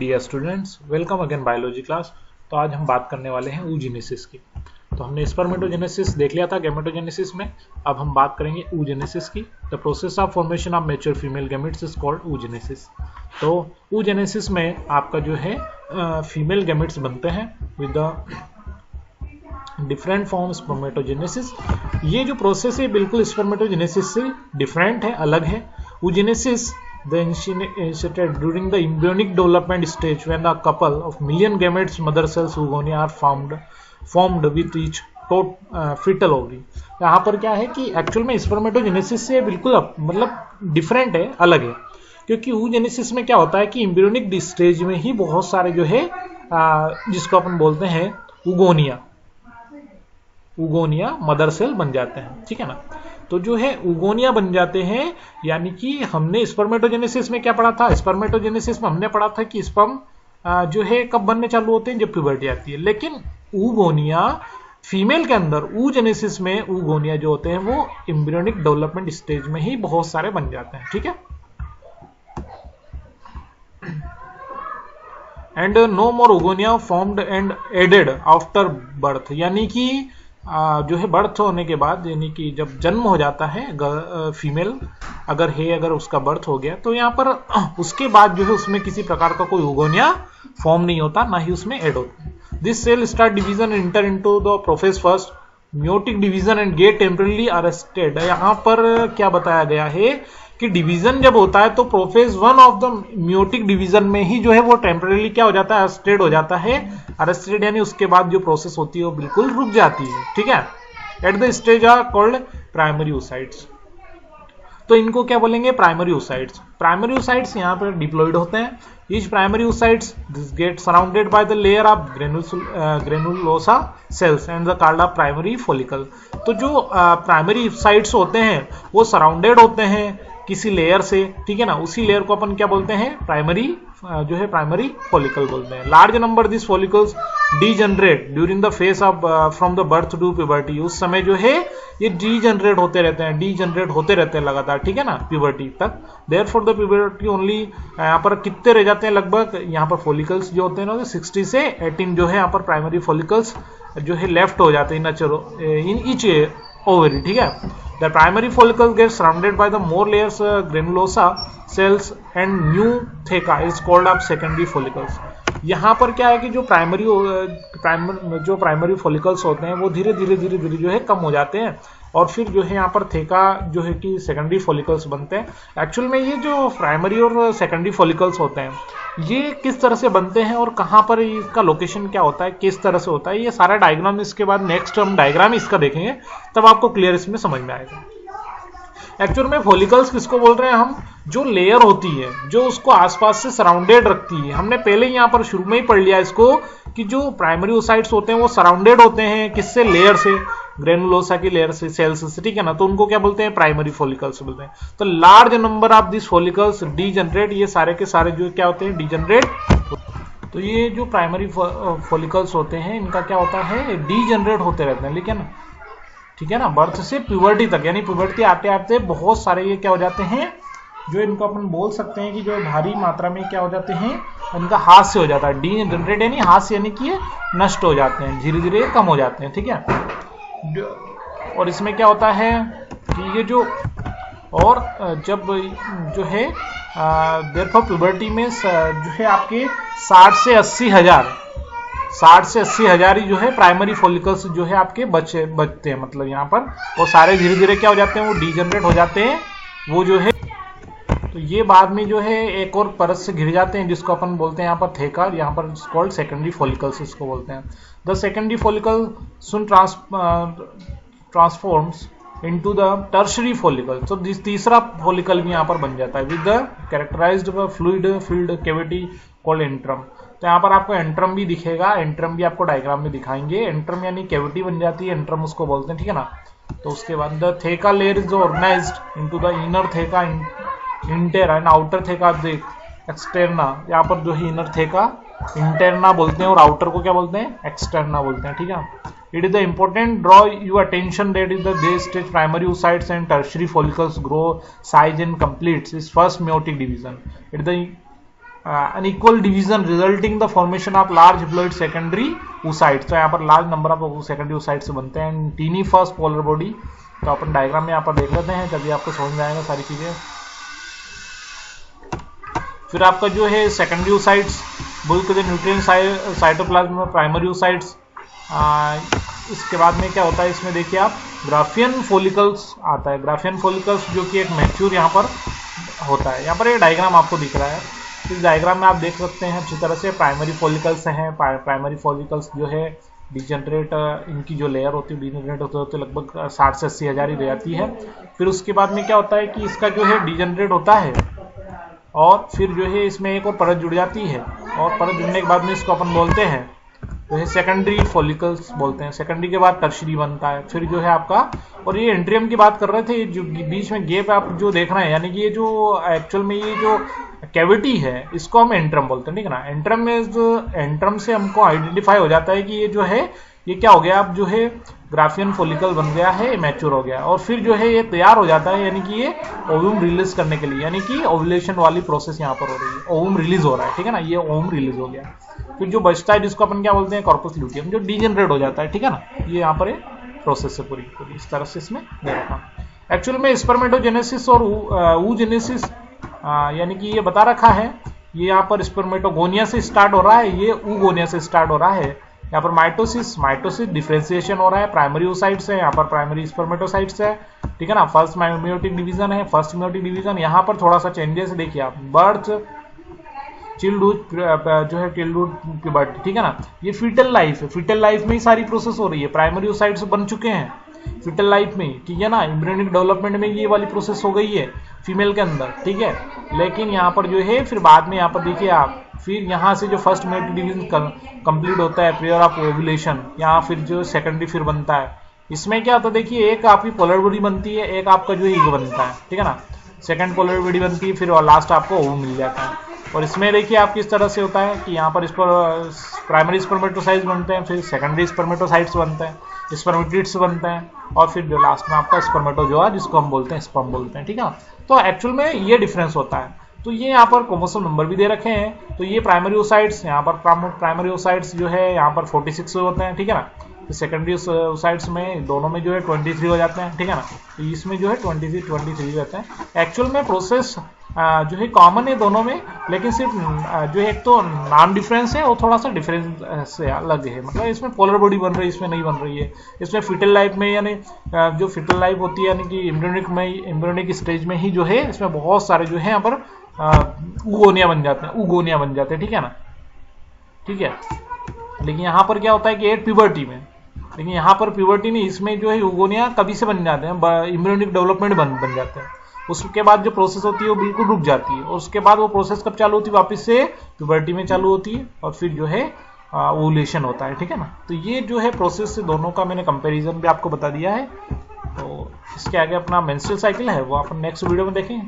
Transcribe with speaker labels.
Speaker 1: Dear students, welcome again biology class. तो आज हम बात करने वाले हैं oogenesis की। तो हमने स्पर्मेटोजेनेसिस देख लिया था गैमेटोजेनेसिस में। अब हम बात करेंगे oogenesis की। The process of formation of mature female gametes is called oogenesis। तो oogenesis में आपका जो है फीमेल गैमेट्स बनते हैं with the different form spermatogenesis. ये जो प्रोसेस है बिल्कुल स्पर्मेटोजेनेसिस से डिफरेंट है, अलग है। oogenesis the initiated during the embryonic development stage when a couple of million gametes mother cells oogonia are formed with each fetal ovary। यहाँ पर क्या है कि एक्चुअल में स्पर्मेटोजेनेसिस से बिल्कुल मतलब डिफरेंट है, अलग है। क्योंकि oogenesis में क्या होता है कि एम्ब्रियोनिक स्टेज में ही बहुत सारे जो है जिसको अपन बोलते हैं उगोनिया मदर सेल बन जाते हैं, ठीक है ना। तो जो है उगोनिया बन जाते हैं, यानी कि हमने स्पर्मेटोजेनेसिस में क्या पढ़ा था, स्पर्मेटोजेनेसिस में हमने पढ़ा था कि स्पर्म जो है कब बनने चालू होते हैं, जब प्यूबर्टी आती है। लेकिन उगोनिया फीमेल के अंदर oogenesis में उगोनिया जो होते हैं वो एम्ब्रियोनिक डेवलपमेंट स्टेज में ही बहुत सारे बन जाते हैं, ठीक है। And no more oogonia formed and added after birth, यानी कि जो है बर्थ होने के बाद, यानी कि जब जन्म हो जाता है फीमेल अगर उसका बर्थ हो गया, तो यहाँ पर उसके बाद जो है उसमें किसी प्रकार का कोई उगोनिया फॉर्म नहीं होता, ना ही उसमें एड होता। This cell start division enter into the prophase first meiotic division and get temporarily arrested. यहाँ पर क्या बताया गया है कि डिवीजन जब होता है तो prophase one of the meiotic division में ही जो है वो टेम्परली क्या हो जाता है, अरेस्टेड हो जाता है। अरेस्टेड यानी उसके बाद जो प्रोसेस होती है वो बिल्कुल रुक जाती है, ठीक है। At the stage are called primary oocytes। तो इनको क्या बोलेंगे, प्राइमरी oocytes। प्राइमरी oocytes यहाँ पर डिप्लॉयड होते हैं। Each primary oocytes get surrounded by the layer of granulosa cells and the called off primary follicle. तो जो प्राइमरी oocytes होते हैं वो सराउंडेड होते हैं किसी लेयर से, ठीक है ना। उसी लेयर को अपन क्या बोलते हैं, प्राइमरी फॉलिकल बोलते हैं। Large number this follicles degenerate during the phase of from the birth to puberty. उस समय जो है ये डीजनरेट होते रहते हैं लगातार, ठीक है ना, प्यूबर्टी तक। देयरफॉर द प्यूबर्टी ओनली, यहाँ पर कितने रह जाते हैं लगभग, यहाँ पर फॉलिकल्स जो होते हैं ना 60 से 18 जो है यहाँ पर प्राइमरी फॉलिकल्स जो है लेफ्ट हो जाते हैं इन ईच ओवरी, ठीक है। The primary follicles get surrounded by the more layers granulosa cells and new theca is called up secondary follicles। यहाँ पर क्या है कि जो प्राइमरी फॉलिकल्स होते हैं वो धीरे धीरे जो है कम हो जाते हैं, और फिर जो है यहाँ पर थेका जो है कि सेकेंडरी फॉलिकल्स बनते हैं। एक्चुअल में ये जो प्राइमरी और सेकेंडरी फॉलिकल्स होते हैं ये किस तरह से बनते हैं और कहाँ पर इसका लोकेशन क्या होता है, किस तरह से होता है, ये सारा डायग्राम इसके बाद नेक्स्ट हम डायग्राम इसका देखेंगे, तब आपको क्लियर इसमें समझ में आएगा। एक्चुअल में फॉलिकल्स किसको बोल रहे हैं हम, जो लेयर होती है जो उसको आसपास से सराउंडेड रखती है। हमने पहले ही यहाँ पर शुरू में ही पढ़ लिया इसको कि जो प्राइमरी oocytes होते हैं वो सराउंडेड होते हैं किससे, लेयर से, ग्रेनुलोसा की लेयर से, सेल्स से, ठीक है ना। तो उनको क्या बोलते हैं, प्राइमरी फॉलिकल्स बोलते हैं। तो large number of this follicles degenerate, ये सारे के सारे जो क्या होते हैं, डीजनरेट। तो ये जो प्राइमरी फॉलिकल्स होते हैं इनका क्या होता है, डीजनरेट होते रहते हैं, लेकिन ठीक है ना, बर्थ से प्यूबर्टी तक, यानी प्यूबर्टी आते आते बहुत सारे ये क्या हो जाते हैं, जो इनको अपन बोल सकते हैं कि जो भारी मात्रा में क्या हो जाते हैं, उनका हाथ से हो जाता है। डीजनरेट यानी हाथ से, यानी कि ये नष्ट हो जाते हैं, धीरे धीरे कम हो जाते हैं, ठीक है। और इसमें क्या होता है कि ये जो और जब जो है देयरफॉर प्यूबर्टी में जो है आपके 60 से 80 हजार ही जो है प्राइमरी फॉलिकल्स जो है आपके बचते हैं, मतलब यहाँ पर वो सारे धीरे धीरे क्या हो जाते हैं, वो डीजनरेट हो जाते हैं, वो जो है। तो ये बाद में जो है एक और परत से घिर जाते हैं जिसको अपन बोलते हैं यहाँ पर थेका, यहाँ पर कॉल्ड सेकेंडरी फॉलिकल्स इसको बोलते हैं। The secondary follicle soon transforms into the tertiary follicle. तो तीसरा फॉलिकल भी यहाँ पर बन जाता है with the characterized fluid filled cavity called antrum. तो यहाँ पर आपको एंट्रम भी दिखेगा, एंट्रम भी आपको डायग्राम में दिखाएंगे। एंट्रम यानी कैविटी बन जाती है, एंट्रम उसको बोलते हैं, ठीक है ना। तो उसके बाद the theca layer is organised into the inner theca interna and outer theca externa. यहाँ पर जो है इनर थेका इंटरना बोलते हैं और आउटर को क्या बोलते हैं, एक्सटर्ना बोलते हैं, ठीक है। It is the important draw your attention that is the day stage primary oocytes and tertiary follicles grow size and completes its first meiotic division. It is the unequal division resulting the formation of large haploid secondary oocytes। तो यहाँ पर large number of secondary oocytes बनते हैं। Tiny first polar body, तो अपन diagram में यहाँ पर देख लेते हैं, तभी आपको समझ में आएगा सारी चीजें। फिर आपका जो है secondary oocytes bulk the nutrient cytoplasm में प्राइमरी oocytes। इसके बाद में क्या होता है इसमें देखिए आप ग्राफियन फॉलिकल्स आता है। ग्राफियन फॉलिकल्स जो कि एक मैच्योर यहाँ पर होता है। यहाँ पर ये डायग्राम आपको दिख रहा है, इस डायग्राम में आप देख सकते हैं अच्छी तरह से प्राइमरी फॉलिकल्स हैं। प्राइमरी फॉलिकल्स जो है डिजनरेट, इनकी जो लेयर होती है डिजनरेट होते होते लगभग 60 से 80 हज़ार ही रह जाती है। फिर उसके बाद में क्या होता है कि इसका जो है डिजनरेट होता है और फिर जो है इसमें एक और परत जुड़ जाती है, और परत जुड़ने के बाद में इसको अपन बोलते हैं जो है सेकेंडरी फॉलिकल्स बोलते हैं। सेकेंडरी के बाद टर्शरी बनता है। फिर जो है आपका, और ये एंट्रियम की बात कर रहे थे, जो बीच में गैप आप जो देख रहे हैं, यानी कि ये जो एक्चुअल में ये जो कैविटी है इसको हम एंट्रम बोलते हैं, ठीक है ना। एंट्रम में एंट्रम से हमको आइडेंटिफाई हो जाता है कि ये जो है ये क्या हो गया, अब जो है ग्राफियन फॉलिकल बन गया है, मैच्योर हो गया, और फिर जो है ये तैयार हो जाता है, यानी कि ये ओवम रिलीज करने के लिए, यानी कि ओवुलेशन वाली प्रोसेस यहाँ पर हो रही है, ओवम रिलीज हो रहा है, ठीक है ना, ये ओवम रिलीज हो गया। फिर जो बचता है जिसको अपन क्या बोलते हैं कॉर्पस ल्यूटियम, जो डीजनरेट हो जाता है, ठीक है ना। ये यहाँ पर प्रोसेस है पूरी इस तरह से इसमें दे रखा। एक्चुअल में स्पर्मेटोजेनेसिस और oogenesis यानी कि ये बता रखा है, ये यहाँ पर स्पर्मेटोगोनिया से स्टार्ट हो रहा है, ये oogonia से स्टार्ट हो रहा है। यहाँ पर माइटोसिस डिफरेंशिएशन हो रहा है, प्राइमरी oocytes है, यहाँ पर प्राइमरी स्पर्मेटोसाइट्स है, ठीक है ना। फर्स्ट मेयोटिक डिवीजन है, फर्स्ट मेयोटिक डिवीजन। यहाँ पर थोड़ा सा चेंजेस देखिए आप, बर्थ, चिल्डहुड जो है चिल्डहुड प्यूबर्टी, ठीक है ना। ये फीटल लाइफ है, फीटल लाइफ में ही सारी प्रोसेस हो रही है, प्राइमरी oocytes बन चुके हैं फीटल लाइफ में, ठीक है ना। एम्ब्रियोनिक डेवलपमेंट में ये वाली प्रोसेस हो गई है फीमेल के अंदर, ठीक है। लेकिन यहाँ पर जो है फिर बाद में यहाँ पर देखिए आप, फिर यहाँ से जो फर्स्ट मेयोटिक डिवीजन कंप्लीट होता है पीरियड ऑफ ओव्यूलेशन, यहाँ फिर जो सेकेंडरी फिर बनता है। इसमें क्या होता है देखिए, एक आपकी पोलर बॉडी बनती है, एक आपका जो ईग बनता है, ठीक है ना। सेकंड पोलर बॉडी बनती है, फिर लास्ट आपको ओवम मिल जाता है। और इसमें देखिए आप किस तरह से होता है कि यहाँ पर इस पर प्राइमरी स्पर्मेटोसाइट्स बनते हैं, फिर सेकेंडरी स्पर्मेटोसाइट्स बनते हैं, स्पर्मेटिड्स बनते हैं, और फिर जो लास्ट में आपका स्पर्मेटोजोआ जिसको हम बोलते हैं स्पर्म बोलते हैं, ठीक है। तो एक्चुअल में ये डिफरेंस होता है। तो ये यहाँ पर क्रोमोसोम नंबर भी दे रखे हैं। तो ये प्राइमरी oocytes, यहाँ पर प्राइमरी oocytes जो है यहाँ पर 46 होते हैं, ठीक है ना। तो सेकेंडरी oocytes में दोनों में जो है 23 हो जाते हैं, ठीक है ना। तो इसमें जो है 23 रहते हैं। एक्चुअल में प्रोसेस जो है कॉमन है दोनों में, लेकिन सिर्फ जो है एक तो नाम डिफरेंस है और थोड़ा सा डिफरेंस से अलग है। मतलब इसमें पोलर बॉडी बन रही है, इसमें नहीं बन रही है। इसमें फीटल लाइफ में, यानी जो फीटल लाइफ होती है, यानी कि एम्ब्रियोनिक स्टेज में ही जो है इसमें बहुत सारे जो है यहाँ पर oogonia बन जाते हैं, ठीक है ना, ठीक है। लेकिन यहाँ पर क्या होता है कि एट प्यूबर्टी में, लेकिन यहाँ पर प्यूबर्टी नहीं, इसमें जो है oogonia कभी से बन जाते हैं, एम्ब्रियोनिक डेवलपमेंट बन जाते हैं। उसके बाद जो प्रोसेस होती है वो बिल्कुल रुक जाती है, और उसके बाद वो प्रोसेस कब चालू होती है, वापस से प्यूबर्टी में चालू होती है, और फिर जो है ओवुलेशन होता है, ठीक है ना। तो ये जो है प्रोसेस से दोनों का मैंने कंपैरिजन भी आपको बता दिया है। तो इसके आगे अपना मेंस्ट्रुअल साइकिल है वो अपन नेक्स्ट वीडियो में देखेंगे।